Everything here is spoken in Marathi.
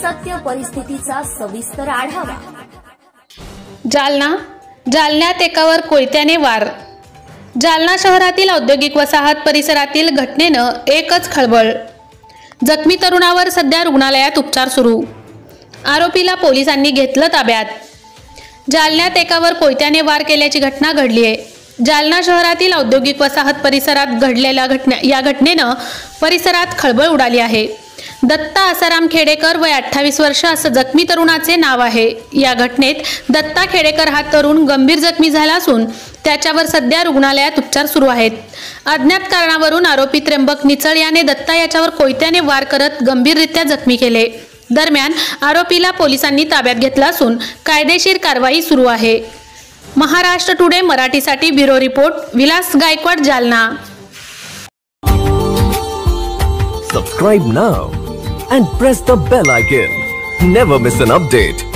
सत्य परिस्थितीचा सविस्तर आढावा। जालन्यात एकावर कोयत्याने वार। जालना शहरातील औद्योगिक वसाहत परिसरातील घटनेनं एकच खळबळ। जखमी तरुणावर सध्या रुग्णालयात उपचार सुरू। आरोपीला पोलिसांनी घेतलं ताब्यात। जालन्यात एकावर कोयत्याने वार केल्याची घटना घडली आहे। जालना शहरातील औद्योगिक वसाहत परिसरात घडलेल्या या घटनेनं परिसरात खळबळ उडाली आहे। दत्ता आसाराम खेडेकर वय 28 वर्ष असं जखमी तरुणाचे नाव आहे। या घटनेत दत्ता खेडेकर हा तरुण गंभीर जखमी झाला असून त्याच्यावर सध्या रुग्णालयात उपचार सुरू आहेत। अज्ञात कारणावरून आरोपी त्र्यंबक निचळ याने दत्ता याच्यावर कोयत्याने वार करत गंभीररित्या जखमी केले। दरम्यान आरोपीला पोलिसांनी ताब्यात घेतला असून कायदेशीर कारवाई सुरू आहे। महाराष्ट्र टुडे मराठीसाठी bureau report Vilas Gaikwad, Jalna. Subscribe now and press the bell icon. Never miss an update.